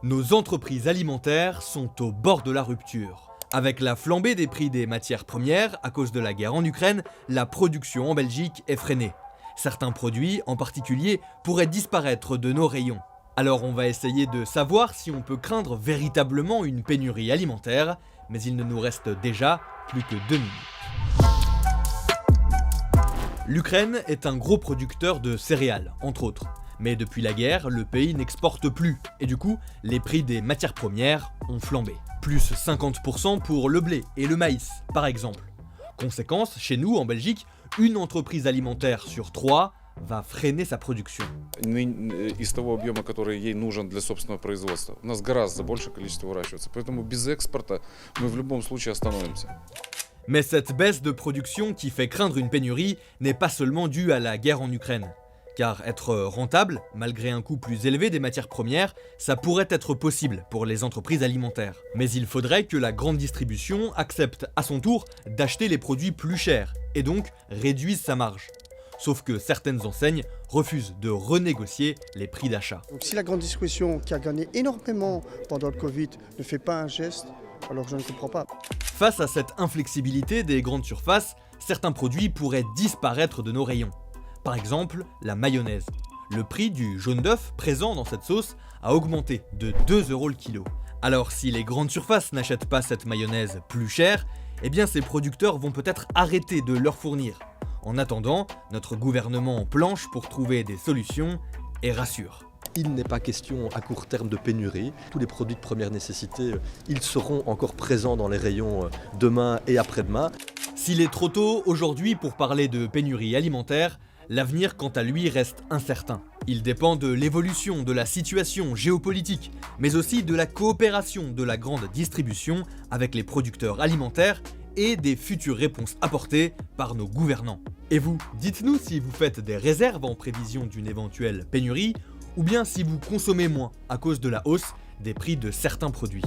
Nos entreprises alimentaires sont au bord de la rupture. Avec la flambée des prix des matières premières à cause de la guerre en Ukraine, la production en Belgique est freinée. Certains produits, en particulier, pourraient disparaître de nos rayons. Alors on va essayer de savoir si on peut craindre véritablement une pénurie alimentaire, mais il ne nous reste déjà plus que 2 minutes. L'Ukraine est un gros producteur de céréales, entre autres. Mais depuis la guerre, le pays n'exporte plus, et du coup, les prix des matières premières ont flambé. Plus 50% pour le blé et le maïs, par exemple. Conséquence, chez nous, en Belgique, une entreprise alimentaire sur 3 va freiner sa production. Из того объема, который ей нужен для собственного производства, у нас гораздо большее количество выращивается. Поэтому без экспорта мы в любом случае остановимся. Mais cette baisse de production qui fait craindre une pénurie n'est pas seulement due à la guerre en Ukraine. Car être rentable, malgré un coût plus élevé des matières premières, ça pourrait être possible pour les entreprises alimentaires. Mais il faudrait que la grande distribution accepte à son tour d'acheter les produits plus chers, et donc réduise sa marge. Sauf que certaines enseignes refusent de renégocier les prix d'achat. Donc si la grande distribution, qui a gagné énormément pendant le Covid, ne fait pas un geste, alors je ne comprends pas. Face à cette inflexibilité des grandes surfaces, certains produits pourraient disparaître de nos rayons. Par exemple, la mayonnaise. Le prix du jaune d'œuf présent dans cette sauce a augmenté de 2 € le kilo. Alors si les grandes surfaces n'achètent pas cette mayonnaise plus chère, eh bien ces producteurs vont peut-être arrêter de leur fournir. En attendant, notre gouvernement planche pour trouver des solutions et rassure. Il n'est pas question à court terme de pénurie. Tous les produits de première nécessité, ils seront encore présents dans les rayons demain et après-demain. S'il est trop tôt aujourd'hui pour parler de pénurie alimentaire, l'avenir quant à lui reste incertain. Il dépend de l'évolution de la situation géopolitique, mais aussi de la coopération de la grande distribution avec les producteurs alimentaires et des futures réponses apportées par nos gouvernants. Et vous, dites-nous si vous faites des réserves en prévision d'une éventuelle pénurie, ou bien si vous consommez moins à cause de la hausse des prix de certains produits.